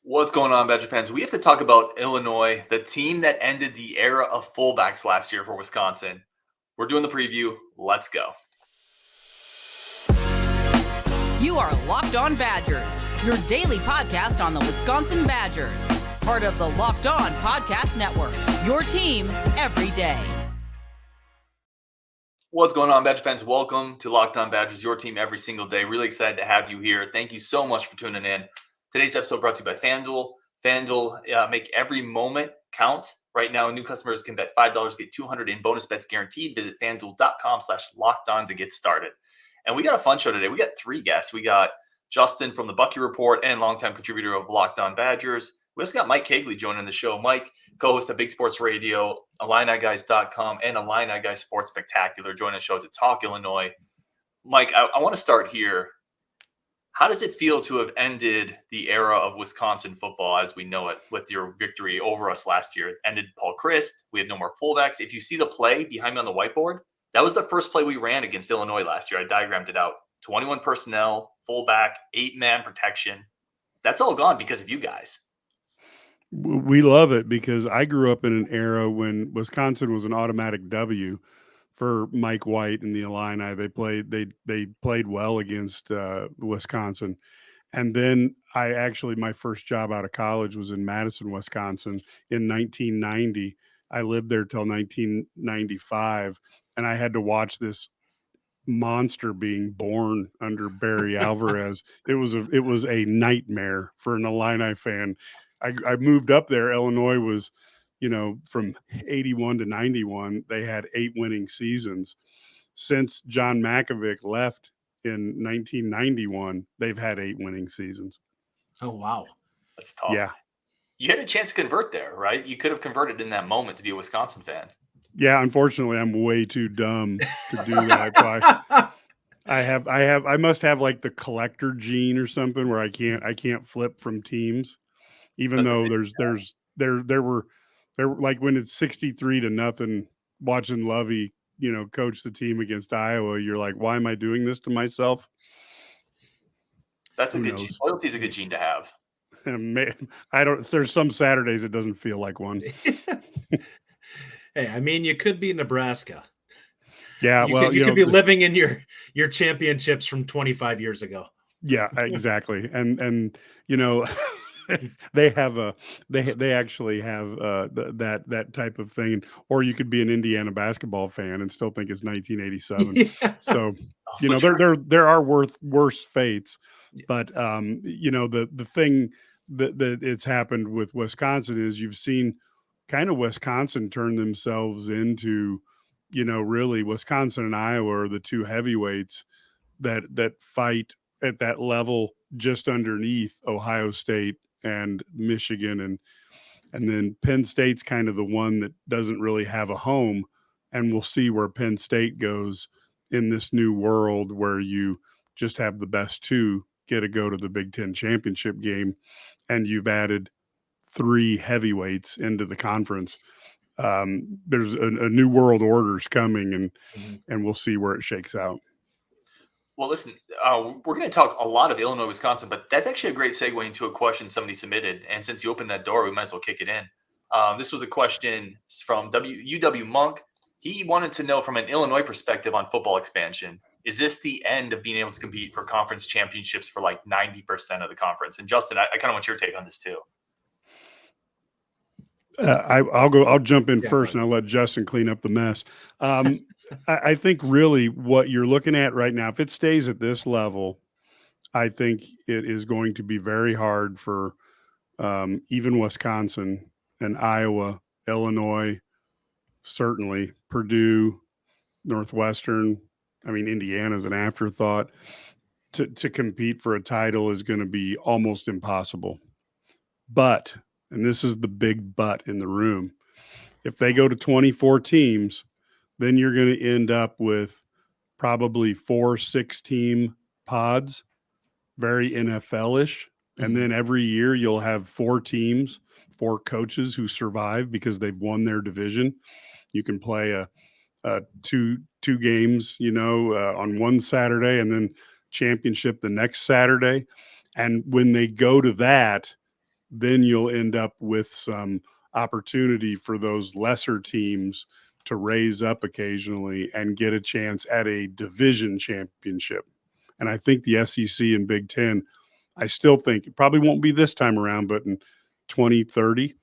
What's going on, Badger fans? We have to talk about Illinois, the team that ended the era of fullbacks last year for Wisconsin. We're doing the preview. Let's go. You are Locked On Badgers, your daily podcast on the Wisconsin Badgers. Part of the Locked On Podcast Network, your team every day. What's going on, Badger fans? Welcome to Locked On Badgers, your team every single day. Really excited to have you here. Thank you so much for tuning in. Today's episode brought to you by FanDuel. FanDuel, make every moment count. Right now, new customers can bet $5, get $200 in bonus bets guaranteed. Visit FanDuel.com/lockedon to get started. And we got a fun show today. We got three guests. We got Justin from the Bucky Report and longtime contributor of Locked On Badgers. We also got Mike Cagley joining the show. Mike, co-host of Big Sports Radio, IlliniGuys.com, and Illini Guys Sports Spectacular, joining the show to talk Illinois. Mike, I want to start here. How does it feel to have ended the era of Wisconsin football as we know it with your victory over us last year? It ended Paul Chryst. We had no more fullbacks. If you see the play behind me on the whiteboard, that was the first play we ran against Illinois last year. I diagrammed it out. 21 personnel, fullback, 8-man protection. That's all gone because of you guys. We love it because I grew up in an era when Wisconsin was an automatic W for Mike White and the Illini. They played well against Wisconsin. And then my first job out of college was in Madison, Wisconsin in 1990. I lived there till 1995, and I had to watch this monster being born under Barry Alvarez. It was a nightmare for an Illini fan. I moved up there. Illinois was, from 81 to 91, they had 8 winning seasons. Since John Makovic left in 1991, they've had 8 winning seasons. Oh, wow. That's tough. Yeah. You had a chance to convert there, right? You could have converted in that moment to be a Wisconsin fan. Yeah, unfortunately, I'm way too dumb to do that. I must have like the collector gene or something where I can't flip from teams. Even though there were like when it's 63-0 watching Lovey, coach the team against Iowa, you're like, why am I doing this to myself? That's a good gene. Loyalty is a good gene to have. There's some Saturdays it doesn't feel like one. Hey, I mean, you could be Nebraska. Yeah, you could be living in your championships from 25 years ago. Yeah, exactly. And they actually have that type of thing. Or you could be an Indiana basketball fan and still think it's 1987. Yeah. So there are worse fates, but the thing that it's happened with Wisconsin is you've seen kind of Wisconsin turn themselves into, really Wisconsin and Iowa are the two heavyweights that fight at that level just underneath Ohio State and Michigan, and then Penn State's kind of the one that doesn't really have a home, and we'll see where Penn State goes in this new world where you just have the best two get to go to the Big Ten championship game, and you've added 3 heavyweights into the conference. There's a new world order's coming, and we'll see where it shakes out. Well, listen, we're going to talk a lot of Illinois, Wisconsin, but that's actually a great segue into a question somebody submitted. And since you opened that door, we might as well kick it in. This was a question from UW Monk. He wanted to know from an Illinois perspective on football expansion, is this the end of being able to compete for conference championships for like 90% of the conference? And Justin, I kind of want your take on this too. I'll jump in first, and I'll let Justin clean up the mess. I think really what you're looking at right now, if it stays at this level, I think it is going to be very hard for even Wisconsin and Iowa, Illinois, certainly Purdue, Northwestern. I mean, Indiana's an afterthought. To compete for a title is going to be almost impossible. But, and this is the big but in the room, if they go to 24 teams, then you're going to end up with probably 4 6-team pods, very NFL-ish. And then every year you'll have 4 teams, 4 coaches who survive because they've won their division. You can play two games, on one Saturday and then championship the next Saturday. And when they go to that, then you'll end up with some opportunity for those lesser teams to raise up occasionally and get a chance at a division championship. And I think the SEC and Big Ten, I still think it probably won't be this time around, but in 2030,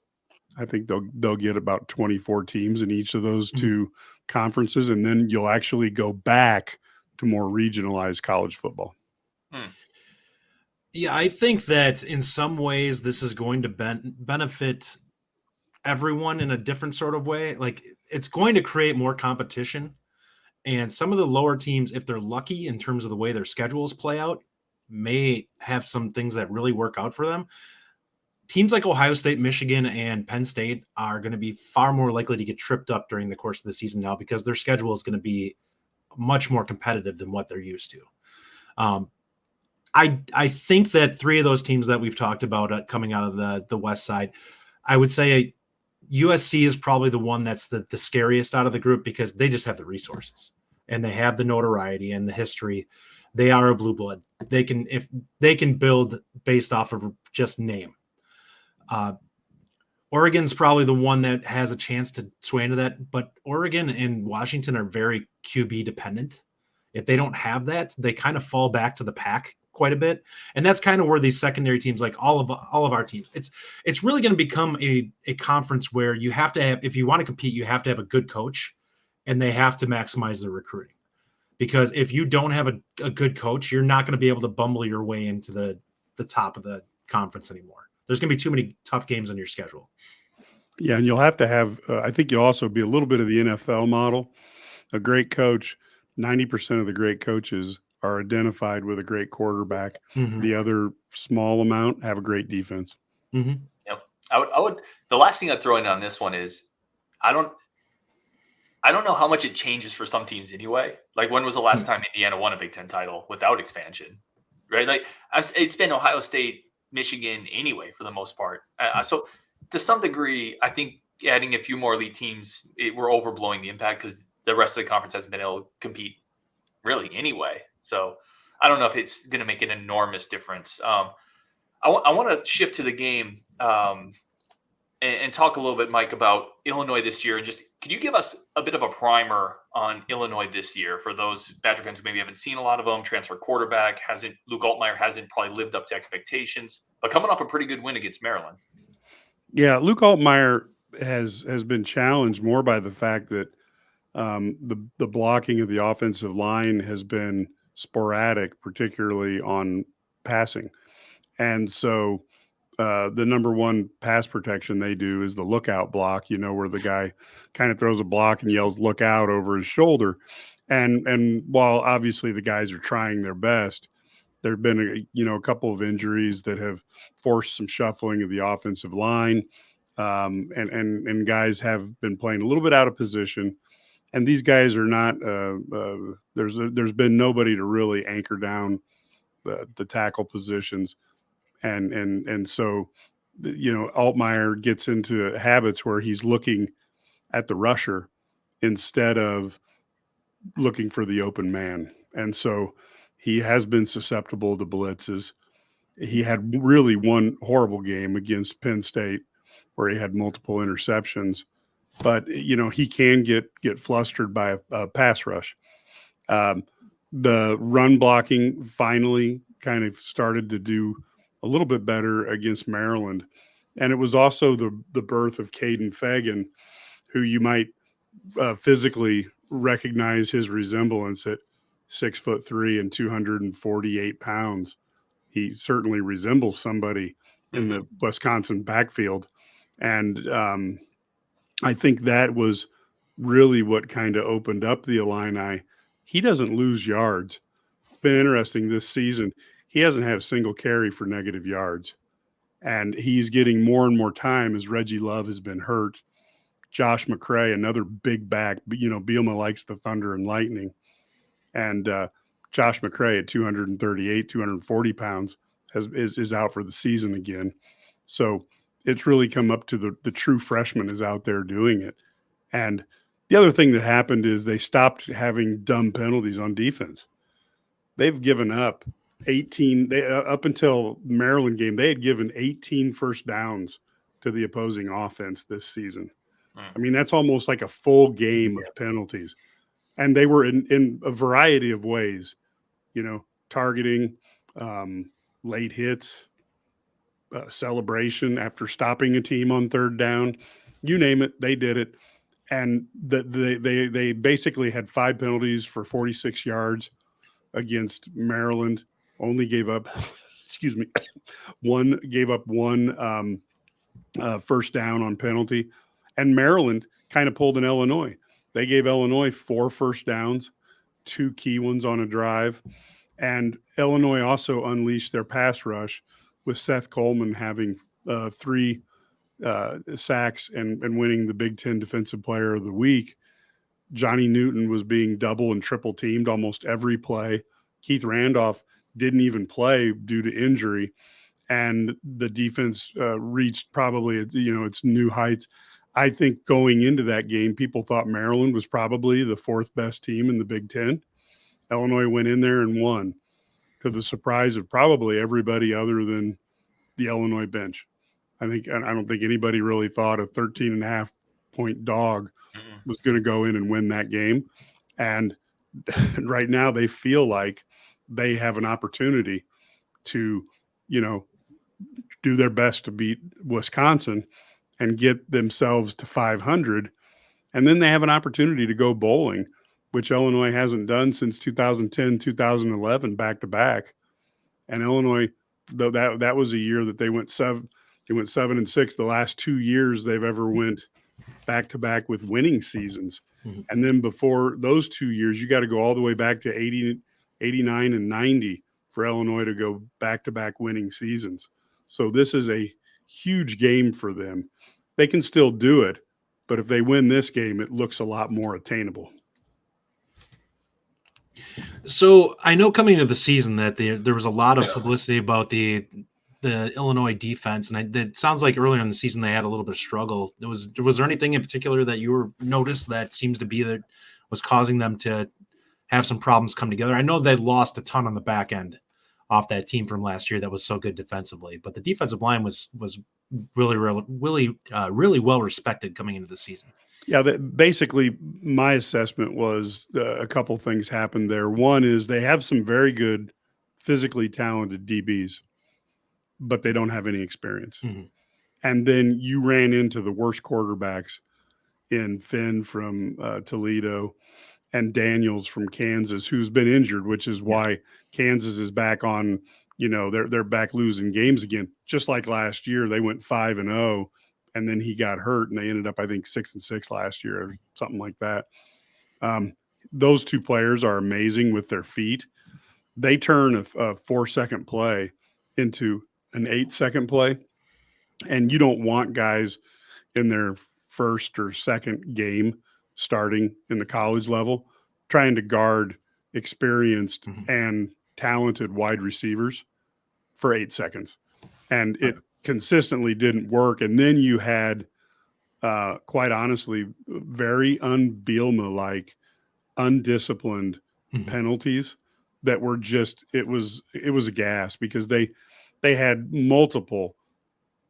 I think they'll get about 24 teams in each of those two conferences, and then you'll actually go back to more regionalized college football. Yeah, I think that in some ways this is going to benefit everyone in a different sort of way. Like, it's going to create more competition, and some of the lower teams, if they're lucky in terms of the way their schedules play out, may have some things that really work out for them. Teams like Ohio State, Michigan, and Penn State are going to be far more likely to get tripped up during the course of the season now, because their schedule is going to be much more competitive than what they're used to. I think that three of those teams that we've talked about coming out of the West side, I would say USC is probably the one that's the scariest out of the group, because they just have the resources and they have the notoriety and the history. They are a blue blood. They can build based off of just name. Oregon's probably the one that has a chance to sway into that, but Oregon and Washington are very QB dependent. If they don't have that, they kind of fall back to the pack quite a bit. And that's kind of where these secondary teams, like all of our teams, it's really going to become a conference where you have to have, if you want to compete, you have to have a good coach, and they have to maximize their recruiting. Because if you don't have a good coach, you're not going to be able to bumble your way into the top of the conference anymore. There's going to be too many tough games on your schedule. Yeah, and you'll have to have, I think you'll also be a little bit of the NFL model. A great coach, 90% of the great coaches are identified with a great quarterback. Mm-hmm. The other small amount have a great defense. Mm-hmm. Yep. I would. The last thing I'd throw in on this one is, I don't know how much it changes for some teams anyway. Like, when was the last time Indiana won a Big Ten title without expansion? Right? Like, it's been Ohio State, Michigan anyway, for the most part. So to some degree, I think adding a few more elite teams, we're overblowing the impact, because the rest of the conference hasn't been able to compete really anyway. So I don't know if it's going to make an enormous difference. I want to shift to the game and talk a little bit, Mike, about Illinois this year. And just, could you give us a bit of a primer on Illinois this year for those Badger fans who maybe haven't seen a lot of them? Transfer quarterback Luke Altmaier hasn't probably lived up to expectations, but coming off a pretty good win against Maryland. Yeah, Luke Altmaier has been challenged more by the fact that the blocking of the offensive line has been sporadic, particularly on passing. And so the number one pass protection they do is the lookout block, where the guy kind of throws a block and yells "look out" over his shoulder. And while obviously the guys are trying their best, there have been a couple of injuries that have forced some shuffling of the offensive line, and guys have been playing a little bit out of position. And these guys are not. There's been nobody to really anchor down the tackle positions, and so Altmaier gets into habits where he's looking at the rusher instead of looking for the open man, and so he has been susceptible to blitzes. He had really one horrible game against Penn State where he had multiple interceptions, but he can get flustered by a pass rush. The run blocking finally kind of started to do a little bit better against Maryland, and it was also the birth of Caden Fagan, who you might physically recognize his resemblance at 6'3" and 248 pounds. He certainly resembles somebody in the Wisconsin backfield. And I think that was really what kind of opened up the Illini. He doesn't lose yards. It's been interesting this season. He hasn't had a single carry for negative yards. And he's getting more and more time as Reggie Love has been hurt. Josh McCray, another big back. Bielema likes the thunder and lightning. And Josh McCray at 238, 240 pounds is out for the season again. So it's really come up to the true freshman is out there doing it. And the other thing that happened is they stopped having dumb penalties on defense. They've given up 18. They up until Maryland game, they had given 18 first downs to the opposing offense this season. I mean, that's almost like a full game of penalties, and they were in a variety of ways. Targeting, late hits, celebration after stopping a team on third down, you name it, they did it. And they basically had 5 penalties for 46 yards against Maryland. Only gave up, gave up one first down on penalty. And Maryland kind of pulled an Illinois. They gave Illinois 4 first downs, 2 key ones on a drive. And Illinois also unleashed their pass rush with Seth Coleman having 3 sacks and winning the Big Ten Defensive Player of the Week. Johnny Newton was being double and triple teamed almost every play. Keith Randolph didn't even play due to injury. And the defense reached probably, its new heights. I think going into that game, people thought Maryland was probably the 4th best team in the Big Ten. Illinois went in there and won, to the surprise of probably everybody other than the Illinois bench. I don't think anybody really thought a 13.5 point dog was going to go in and win that game. And right now they feel like they have an opportunity to, do their best to beat Wisconsin and get themselves to 500. And then they have an opportunity to go bowling, which Illinois hasn't done since 2010, 2011, back to back. And Illinois, though that was a year that they went 7-6. The last 2 years they've ever went back to back with winning seasons. Mm-hmm. And then before those 2 years, you got to go all the way back to 80, 89 and 90 for Illinois to go back to back winning seasons. So this is a huge game for them. They can still do it, but if they win this game, it looks a lot more attainable. So I know coming into the season that there was a lot of publicity about the Illinois defense, and it sounds like earlier in the season they had a little bit of struggle. Was there anything in particular that you noticed that seems to be that was causing them to have some problems come together? I know they lost a ton on the back end off that team from last year that was so good defensively, but the defensive line was really well respected coming into the season. Yeah, basically my assessment was a couple things happened there. One is they have some very good physically talented DBs, but they don't have any experience. Mm-hmm. And then you ran into the worst quarterbacks in Finn from Toledo and Daniels from Kansas, who's been injured, which is why Kansas is back on, they're back losing games again. Just like last year, they went 5-0. And then he got hurt, and they ended up, I think, 6-6 last year or something like that. Those 2 players are amazing with their feet. They turn a 4-second play into an 8-second play, and you don't want guys in their first or second game starting in the college level trying to guard experienced and talented wide receivers for 8 seconds. And it consistently didn't work. And then you had, quite honestly, very un-Bielema-like, undisciplined penalties that were just, it was a gas because they had multiple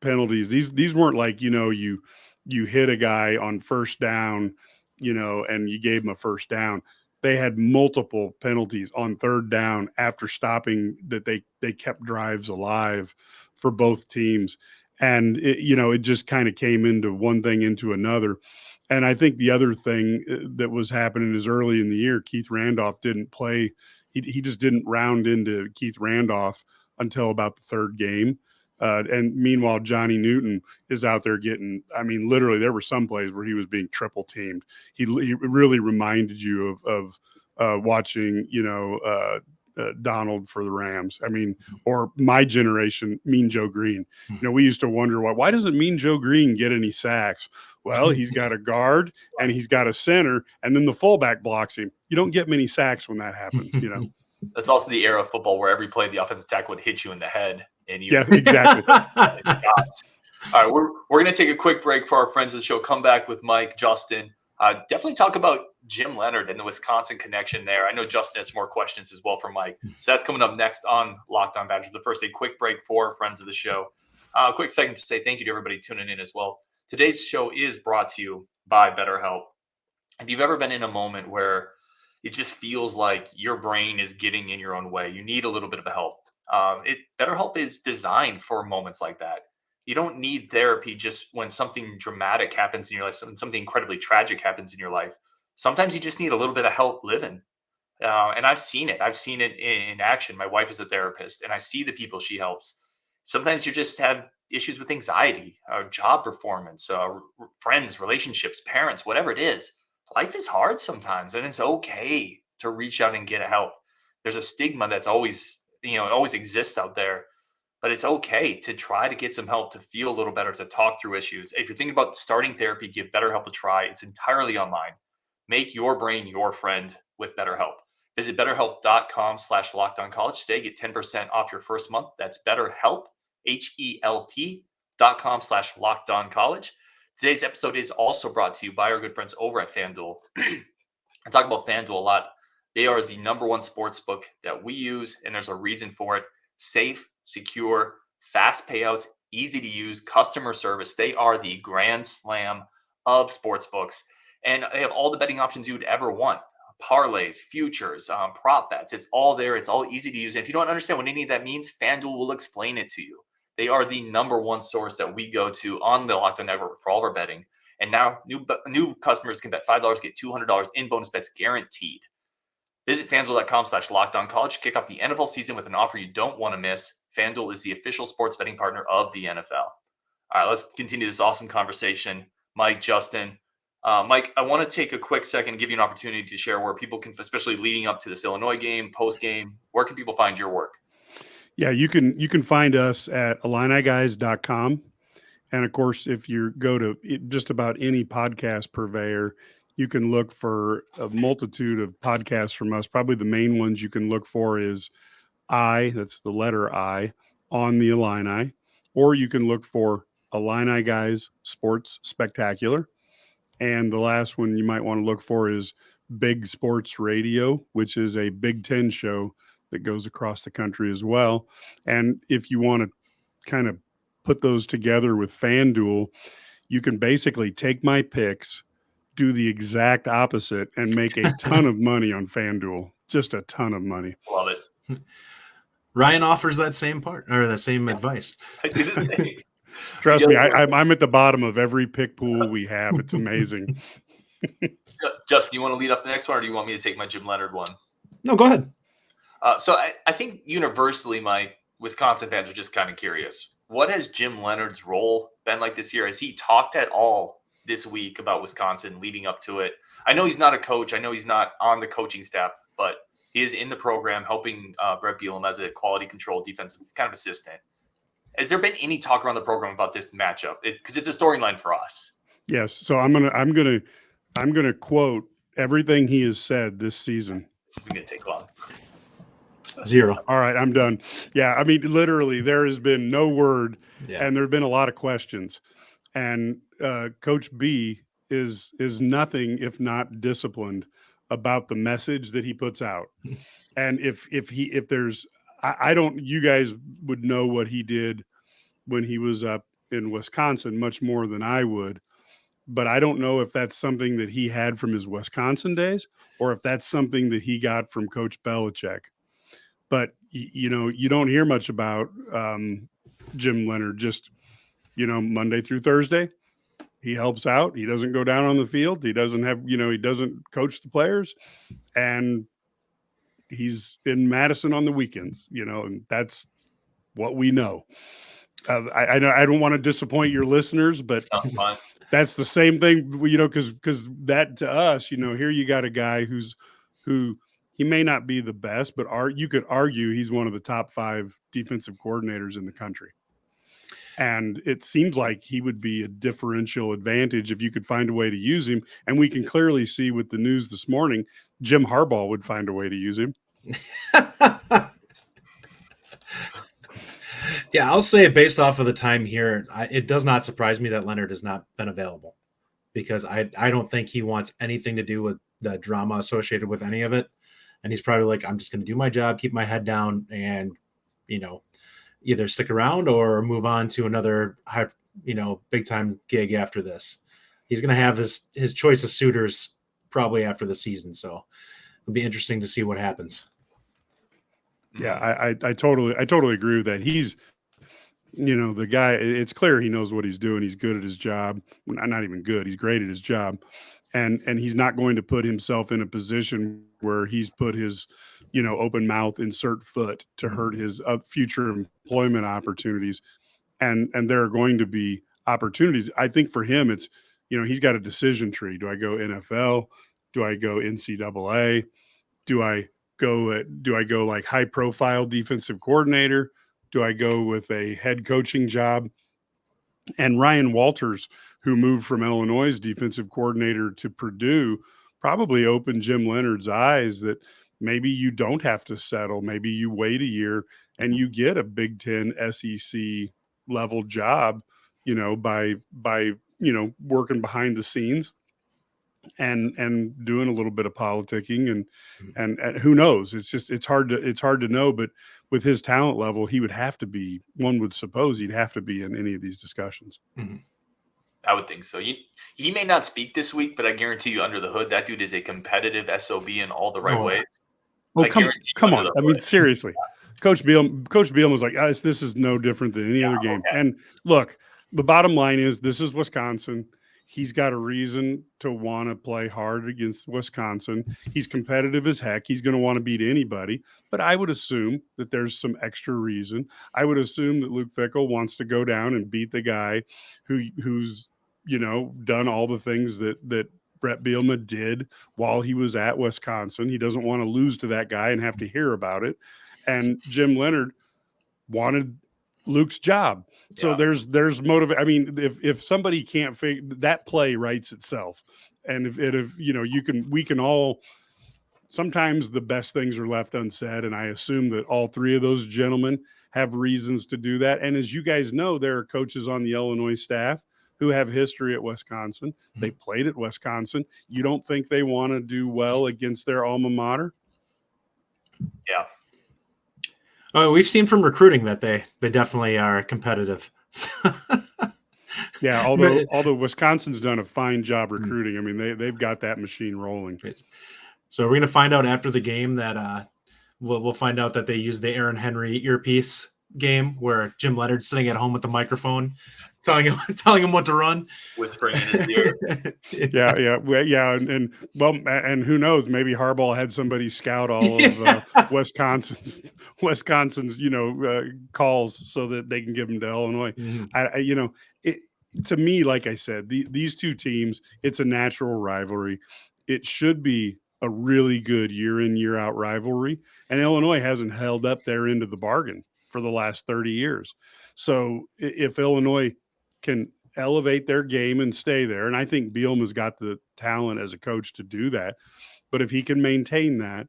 penalties. These weren't like, you hit a guy on first down, and you gave him a first down. They had multiple penalties on third down after stopping that they kept drives alive for both teams. And, it just kind of came into one thing into another. And I think the other thing that was happening is early in the year, Keith Randolph didn't play. He just didn't round into Keith Randolph until about the third game. And meanwhile, Johnny Newton is out there getting, literally there were some plays where he was being triple teamed. He really reminded you of watching, Donald for the Rams. Or my generation, Mean Joe Green. We used to wonder why doesn't Mean Joe Green get any sacks? Well, he's got a guard and he's got a center, and then the fullback blocks him. You don't get many sacks when that happens, That's also the era of football where every play the offensive tackle would hit you in the head. And you, yeah, exactly. All right, we're going to take a quick break for our friends of the show. Come back with Mike, Justin, Definitely talk about Jim Leonhard and the Wisconsin connection there. I know Justin has more questions as well from Mike. So that's coming up next on Locked On Badgers. But first, a quick break for friends of the show. A quick second to say thank you to everybody tuning in as well. Today's show is brought to you by BetterHelp. If you've ever been in a moment where it just feels like your brain is getting in your own way, you need a little bit of help. BetterHelp is designed for moments like that. You don't need therapy just when something dramatic happens in your life, something incredibly tragic happens in your life. Sometimes you just need a little bit of help living. And I've seen it. I've seen it in action. My wife is a therapist, and I see the people she helps. Sometimes you just have issues with anxiety, job performance, friends, relationships, parents, whatever it is. Life is hard sometimes, and it's okay to reach out and get help. There's a stigma that's always exists out there. But it's okay to try to get some help, to feel a little better, to talk through issues. If you're thinking about starting therapy, give BetterHelp a try. It's entirely online. Make your brain your friend with BetterHelp. Visit BetterHelp.com/LockedOnCollege today. Get 10% off your first month. That's BetterHelp, HELP.com/LockedOnCollege. Today's episode is also brought to you by our good friends over at FanDuel. I talk about FanDuel a lot. They are the number one sports book that we use, and there's a reason for it. Safe, secure, fast payouts, easy to use, customer service. They are the grand slam of sports books. And they have all the betting options you would ever want. Parlays, futures, prop bets. It's all there. It's all easy to use. And if you don't understand what any of that means, FanDuel will explain it to you. They are the number one source that we go to on the Locked On Network for all of our betting. And now new customers can bet $5, get $200 in bonus bets guaranteed. Visit FanDuel.com/LockedOnCollege. Kick off the NFL season with an offer you don't want to miss. FanDuel is the official sports betting partner of the NFL. All right, let's continue this awesome conversation. Mike, Justin. Mike, I want to take a quick second and give you an opportunity to share where people can, especially leading up to this Illinois game, post-game, where can people find your work? Yeah, you can find us at IlliniGuys.com. And of course, if you go to just about any podcast purveyor, you can look for a multitude of podcasts from us. Probably the main ones you can look for is that's the letter I, on the Illini, or you can look for Illini Guys Sports Spectacular. And the last one you might want to look for is Big Sports Radio, which is a Big Ten show that goes across the country as well. And if you want to kind of put those together with FanDuel, you can basically take my picks, do the exact opposite, and make a ton of money on FanDuel. Just a ton of money. Love it. Ryan offers that same advice. Trust me, I'm at the bottom of every pick pool we have. It's amazing. Justin, you want to lead up the next one, or do you want me to take my Jim Leonhard one? No, go ahead. So I think universally, my Wisconsin fans are just kind of curious. What has Jim Leonhard's role been like this year? Has he talked at all this week about Wisconsin leading up to it? I know he's not a coach. I know he's not on the coaching staff, but he is in the program helping Bret Bielema as a quality control defensive kind of assistant. Has there been any talk around the program about this matchup? Because it's a storyline for us. Yes. So I'm gonna quote everything he has said this season. This isn't gonna take long. 0. All right, I'm done. Yeah, I mean, literally, there has been no word, and there have been a lot of questions. And Coach B is nothing if not disciplined about the message that he puts out. And if there's, I don't, you guys would know what he did when he was up in Wisconsin much more than I would. But I don't know if that's something that he had from his Wisconsin days or if that's something that he got from Coach Belichick. But, you know, you don't hear much about Jim Leonhard. Just, you know, Monday through Thursday, he helps out. He doesn't go down on the field. He doesn't have, you know, he doesn't coach the players. And he's in Madison on the weekends, you know, and that's what we know. I don't want to disappoint your listeners, but that's the same thing, you know, because that to us, you know, here you got a guy who he may not be the best, but you could argue he's one of the top 5 defensive coordinators in the country. And it seems like he would be a differential advantage if you could find a way to use him. And we can clearly see with the news this morning, Jim Harbaugh would find a way to use him. Yeah, I'll say it based off of the time here. It does not surprise me that Leonhard has not been available because I don't think he wants anything to do with the drama associated with any of it. And he's probably like, I'm just going to do my job, keep my head down, and, either stick around or move on to another high, big time gig after this. He's going to have his choice of suitors probably after the season. So it'll be interesting to see what happens. Yeah, I totally agree with that. He's, the guy, it's clear he knows what he's doing. He's good at his job. Not even good. He's great at his job. And he's not going to put himself in a position where he's put his, open mouth, insert foot to hurt his future employment opportunities. And there are going to be opportunities. I think for him, it's, he's got a decision tree. Do I go NFL? Do I go NCAA? Do I go like high profile defensive coordinator? Do I go with a head coaching job? And Ryan Walters, who moved from Illinois' defensive coordinator to Purdue, probably opened Jim Leonhard's eyes that maybe you don't have to settle. Maybe you wait a year and you get a Big Ten SEC level job, by working behind the scenes and doing a little bit of politicking and who knows? It's hard to know, but with his talent level, one would suppose he'd have to be in any of these discussions. Mm-hmm. I would think so. He may not speak this week, but I guarantee you under the hood, that dude is a competitive SOB in all the right ways. Oh, come on. I mean, seriously, Coach Bielema was like, this is no different than any other game. Okay. And look, the bottom line is this is Wisconsin. He's got a reason to want to play hard against Wisconsin. He's competitive as heck. He's going to want to beat anybody. But I would assume that there's some extra reason. I would assume that Luke Fickell wants to go down and beat the guy who's done all the things that Bret Bielema did while he was at Wisconsin. He doesn't want to lose to that guy and have to hear about it. And Jim Leonhard wanted Luke's job. So there's motive. I mean, if somebody can't figure that, play writes itself. And if we can all, sometimes the best things are left unsaid. And I assume that all three of those gentlemen have reasons to do that. And as you guys know, there are coaches on the Illinois staff who have history at Wisconsin. Mm-hmm. They played at Wisconsin. You don't think they want to do well against their alma mater? Yeah. Oh, we've seen from recruiting that they definitely are competitive. Yeah, although Wisconsin's done a fine job recruiting. I mean, they've got that machine rolling. So we're going to find out after the game that we'll find out that they used the Aaron Henry earpiece game where Jim Leonhard's sitting at home with the microphone telling him what to run, whispering in his ear. yeah, and who knows? Maybe Harbaugh had somebody scout all of Wisconsin's calls so that they can give them to Illinois. Mm-hmm. To me, like I said, these two teams, it's a natural rivalry. It should be a really good year in, year out rivalry, and Illinois hasn't held up their end of the bargain for the last 30 years. So if Illinois can elevate their game and stay there, and I think Bielema's got the talent as a coach to do that, but if he can maintain that,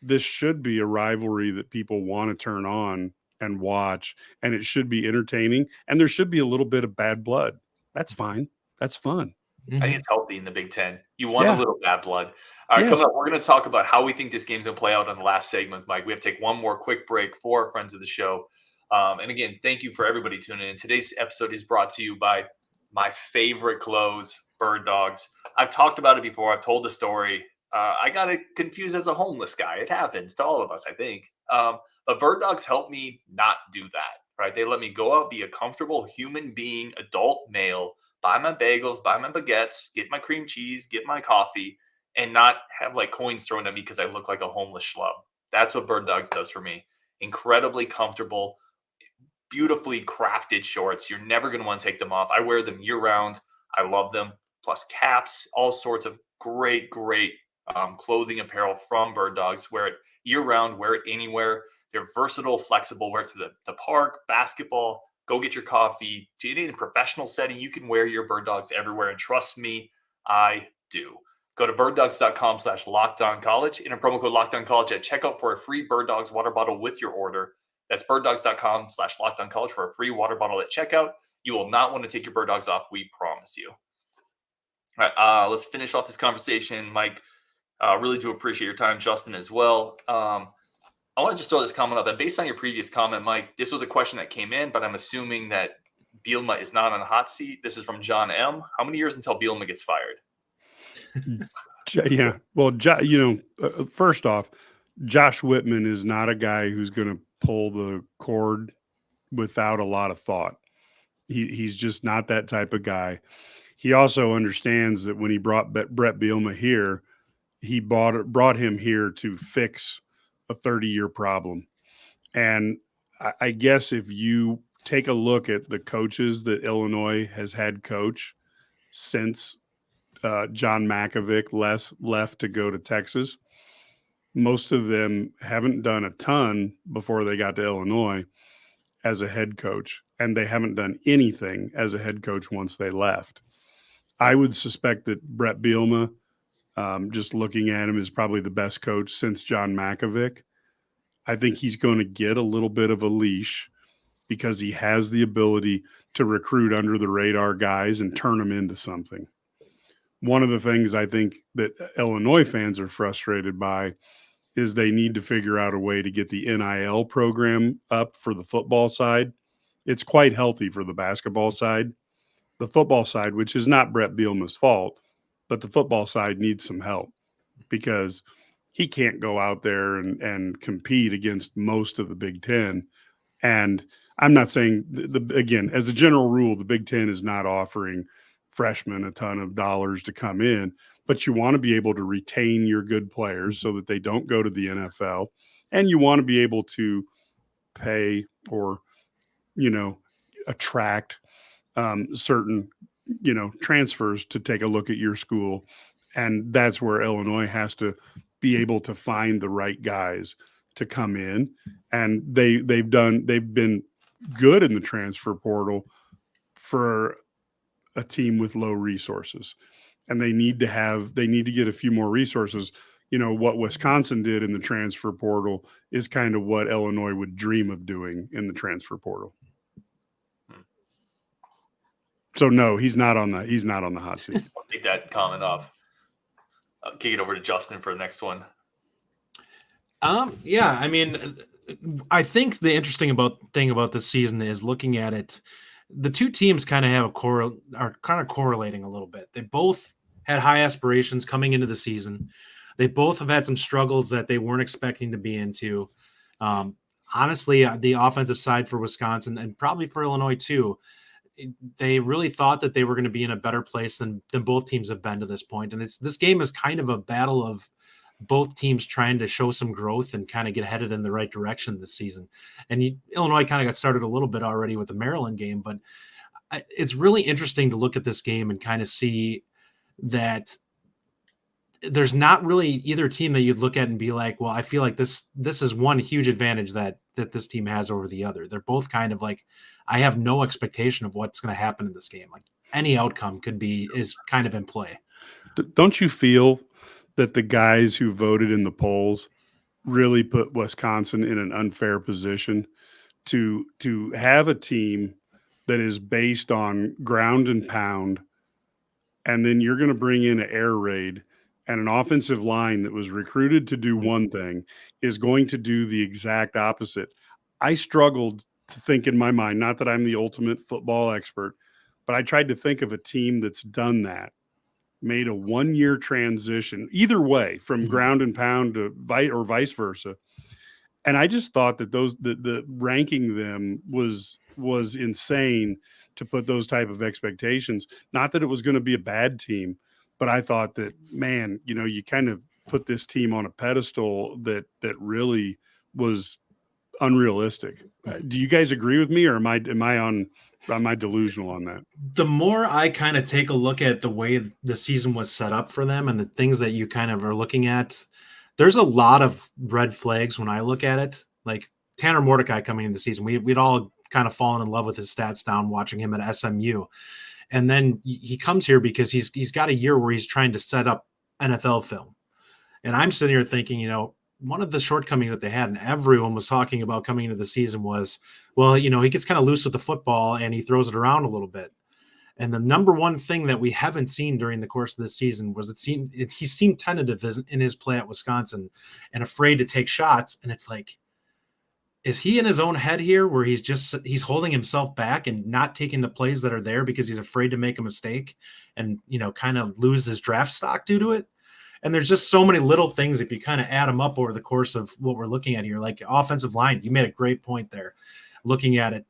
this should be a rivalry that people want to turn on and watch, and it should be entertaining, and there should be a little bit of bad blood. That's fine. That's fun. I think it's healthy in the Big Ten. You want a little bad blood. All right, coming up, we're going to talk about how we think this game's going to play out on the last segment, Mike. We have to take one more quick break for our friends of the show. And again, thank you for everybody tuning in. Today's episode is brought to you by my favorite clothes, Bird Dogs. I've talked about it before. I've told the story. I got it confused as a homeless guy. It happens to all of us, I think. But Bird Dogs help me not do that, right? They let me go out, be a comfortable human being, adult male, buy my bagels, buy my baguettes, get my cream cheese, get my coffee, and not have like coins thrown at me because I look like a homeless schlub. That's what Bird Dogs does for me. Incredibly comfortable, beautifully crafted shorts. You're never going to want to take them off. I wear them year round. I love them. Plus caps, all sorts of great clothing apparel from Bird Dogs. Wear it year round, wear it anywhere. They're versatile, flexible. Wear it to the park, basketball, go get your coffee. To any professional setting, you can wear your Bird Dogs everywhere. And trust me, I do. Go to birddogs.com/lockedoncollege. Enter promo code LockedOnCollege at checkout for a free Bird Dogs water bottle with your order. That's birddogs.com/lockedoncollege for a free water bottle at checkout. You will not want to take your Bird Dogs off. We promise you. All right, let's finish off this conversation, Mike. Really do appreciate your time, Justin, as well. I want to just throw this comment up. And based on your previous comment, Mike, this was a question that came in, but I'm assuming that Bielema is not on the hot seat. This is from John M. How many years until Bielema gets fired? Yeah. Well, first off, Josh Whitman is not a guy who's going to pull the cord without a lot of thought. He's just not that type of guy. He also understands that when he brought Bret Bielema here, he brought him here to fix a 30-year problem. And I guess if you take a look at the coaches that Illinois has had coach since John Mackovic left to go to Texas, most of them haven't done a ton before they got to Illinois as a head coach, and they haven't done anything as a head coach once they left. I would suspect that Bret Bielema, just looking at him, is probably the best coach since John Mackovic. I think he's going to get a little bit of a leash because he has the ability to recruit under the radar guys and turn them into something. One of the things I think that Illinois fans are frustrated by is they need to figure out a way to get the NIL program up for the football side. It's quite healthy for the basketball side. The football side, which is not Bret Bielema's fault, but the football side needs some help because he can't go out there and compete against most of the Big Ten. And I'm not saying, again, as a general rule, the Big Ten is not offering freshmen a ton of dollars to come in, but you want to be able to retain your good players so that they don't go to the NFL. And you want to be able to pay or, attract certain, transfers to take a look at your school. And that's where Illinois has to be able to find the right guys to come in. And they've been good in the transfer portal for a team with low resources, and they need to get a few more resources. What Wisconsin did in the transfer portal is kind of what Illinois would dream of doing in the transfer portal. So no, he's not on the hot seat. I'll take that comment off. I'll kick it over to Justin for the next one. Yeah, I mean, I think the interesting thing about this season is looking at it. The two teams kind of are kind of correlating a little bit. They both had high aspirations coming into the season. They both have had some struggles that they weren't expecting to be into. Honestly, the offensive side for Wisconsin and probably for Illinois too, they really thought that they were going to be in a better place than both teams have been to this point. And this game is kind of a battle of both teams trying to show some growth and kind of get headed in the right direction this season. And Illinois kind of got started a little bit already with the Maryland game, but it's really interesting to look at this game and kind of see that there's not really either team that you'd look at and be like, well, I feel like this is one huge advantage that this team has over the other. They're both kind of like, I have no expectation of what's going to happen in this game. Like any outcome is kind of in play. Don't you feel that the guys who voted in the polls really put Wisconsin in an unfair position to have a team that is based on ground and pound, and then you're going to bring in an air raid, and an offensive line that was recruited to do one thing is going to do the exact opposite. I struggled to think in my mind, not that I'm the ultimate football expert, but I tried to think of a team that's done that, made a 1-year transition either way from ground and pound to vice versa. And I just thought that the ranking them was insane to put those type of expectations. Not that it was going to be a bad team, but I thought that, man, you kind of put this team on a pedestal that really was unrealistic. Do you guys agree with me, or am I delusional on that? The more I kind of take a look at the way the season was set up for them and the things that you kind of are looking at, there's a lot of red flags when I look at it. Like Tanner Mordecai coming into the season, we'd all kind of fallen in love with his stats down watching him at SMU. And then he comes here because he's got a year where he's trying to set up NFL film. And I'm sitting here thinking, one of the shortcomings that they had, and everyone was talking about coming into the season, was, well, he gets kind of loose with the football and he throws it around a little bit. And the number one thing that we haven't seen during the course of this season was he seemed tentative in his play at Wisconsin and afraid to take shots. And it's like, is he in his own head here where he's holding himself back and not taking the plays that are there because he's afraid to make a mistake and, kind of lose his draft stock due to it? And there's just so many little things if you kind of add them up over the course of what we're looking at here, like offensive line. You made a great point there. Looking at it,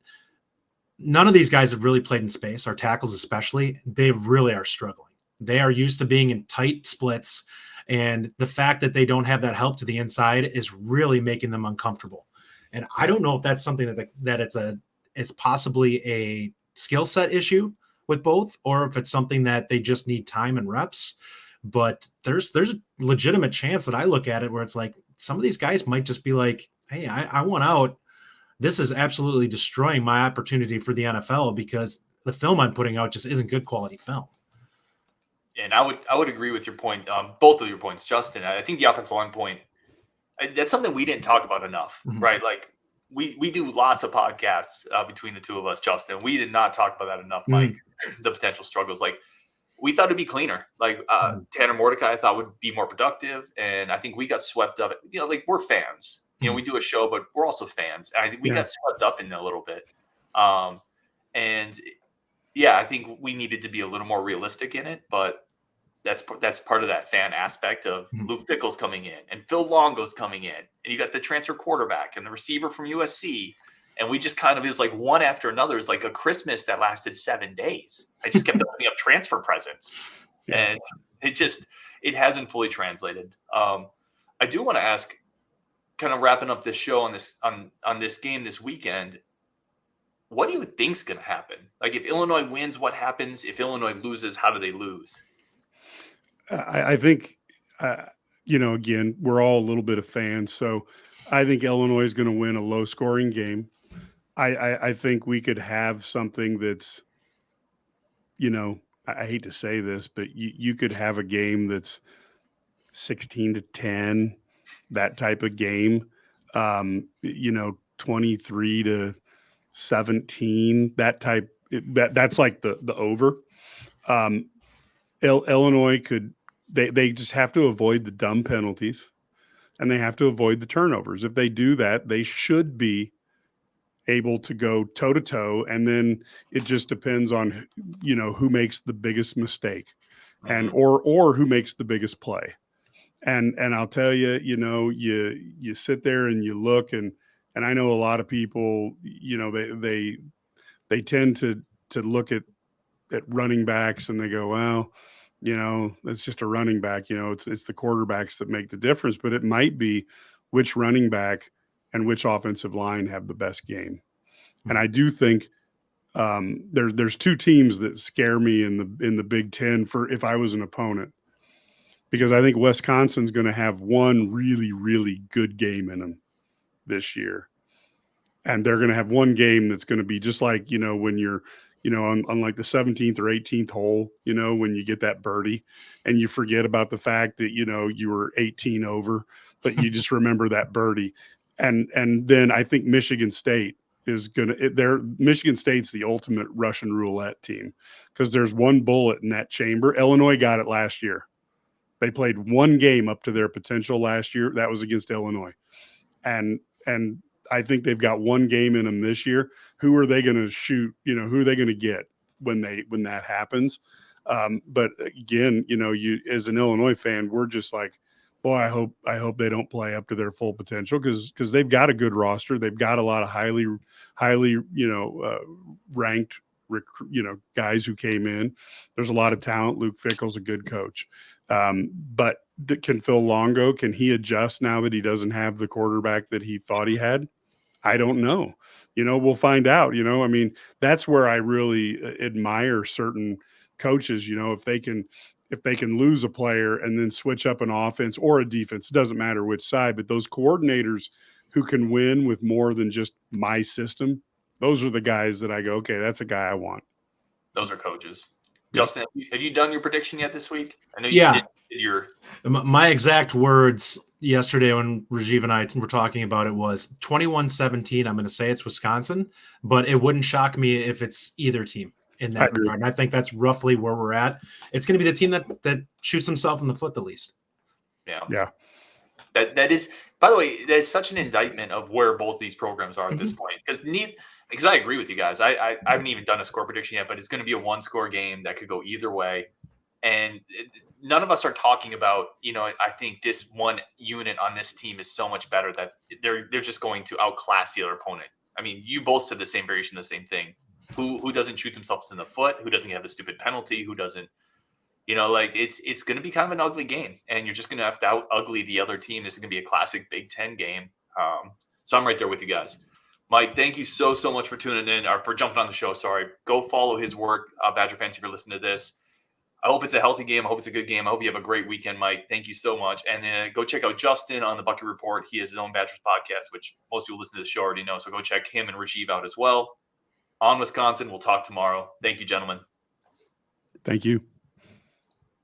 none of these guys have really played in space, our tackles especially. They really are struggling. They are used to being in tight splits, and the fact that they don't have that help to the inside is really making them uncomfortable. And I don't know if that's something that it's possibly a skill set issue with both, or if it's something that they just need time and reps. But there's a legitimate chance that I look at it where it's like some of these guys might just be like, hey, I want out. This is absolutely destroying my opportunity for the NFL because the film I'm putting out just isn't good quality film. And I would agree with your point, both of your points, Justin. I think the offensive line point, that's something we didn't talk about enough, right? Like we do lots of podcasts between the two of us, Justin. We did not talk about that enough, Mike. The potential struggles, like we thought it'd be cleaner. Like Tanner Mordecai, I thought would be more productive, and I think we got swept up. Like we're fans. We do a show, but we're also fans. And I think we got swept up in it a little bit. And I think we needed to be a little more realistic in it, but that's part of that fan aspect of Luke Fickell's coming in and Phil Longo's coming in, and you got the transfer quarterback and the receiver from USC. And we just kind of, it was like one after another. It's like a Christmas that lasted 7 days. I just kept opening up transfer presents, and it hasn't fully translated. I do want to ask, kind of wrapping up this show on this game this weekend, what do you think's going to happen? Like if Illinois wins, what happens? If Illinois loses, how do they lose? I think, again, we're all a little bit of fans. So I think Illinois is going to win a low scoring game. I think we could have something that's, I hate to say this, but you could have a game that's 16-10, that type of game, 23-17, that type. That's like the over. Illinois could. They just have to avoid the dumb penalties, and they have to avoid the turnovers. If they do that, they should be able to go toe to toe. And then it just depends on who makes the biggest mistake, and or who makes the biggest play. And I'll tell you, you sit there and you look, and I know a lot of people, they tend to look at running backs and they go, well, it's just a running back. It's the quarterbacks that make the difference, but it might be which running back and which offensive line have the best game. And I do think there's two teams that scare me in the Big Ten for if I was an opponent, because I think Wisconsin's going to have one really, really good game in them this year. And they're going to have one game that's going to be just like, when you're, on like the 17th or 18th hole, when you get that birdie and you forget about the fact that, you were 18 over, but you just remember that birdie. And then I think Michigan State is going to, Michigan State's the ultimate Russian roulette team, because there's one bullet in that chamber. Illinois got it last year. They played one game up to their potential last year. That was against Illinois. And I think they've got one game in them this year. Who are they going to shoot? Who are they going to get when that happens? But again, you as an Illinois fan, we're just like, boy, I hope they don't play up to their full potential, because they've got a good roster. They've got a lot of highly ranked guys who came in. There's a lot of talent. Luke Fickell's a good coach. But can Phil Longo, can he adjust now that he doesn't have the quarterback that he thought he had? I don't know. We'll find out. I mean, that's where I really admire certain coaches. If they can lose a player and then switch up an offense or a defense, it doesn't matter which side, but those coordinators who can win with more than just my system, those are the guys that I go, okay, that's a guy I want. Those are coaches. Justin, have you done your prediction yet this week? I know you did your. My exact words yesterday when Rajiv and I were talking about it was 21-17. I'm going to say it's Wisconsin, but it wouldn't shock me if it's either team. in that regard. And I think that's roughly where we're at. It's going to be the team that shoots himself in the foot the least. Yeah. That is, by the way, that's such an indictment of where both these programs are at this point. Because I agree with you guys. I haven't even done a score prediction yet, but it's going to be a 1-score game that could go either way. And none of us are talking about, I think this one unit on this team is so much better that they're just going to outclass the other opponent. I mean, you both said the same variation, the same thing. Who doesn't shoot themselves in the foot? Who doesn't have a stupid penalty? Who doesn't, it's going to be kind of an ugly game, and you're just going to have to out ugly the other team. This is going to be a classic Big Ten game. So I'm right there with you guys. Mike, thank you so much for tuning in, or for jumping on the show. Sorry. Go follow his work, Badger fans, if you're listening to this. I hope it's a healthy game. I hope it's a good game. I hope you have a great weekend, Mike. Thank you so much. And go check out Justin on the Bucket Report. He has his own Badgers podcast, which most people listen to the show already know. So go check him and Rajiv out as well. On Wisconsin, we'll talk tomorrow. Thank you, gentlemen. Thank you.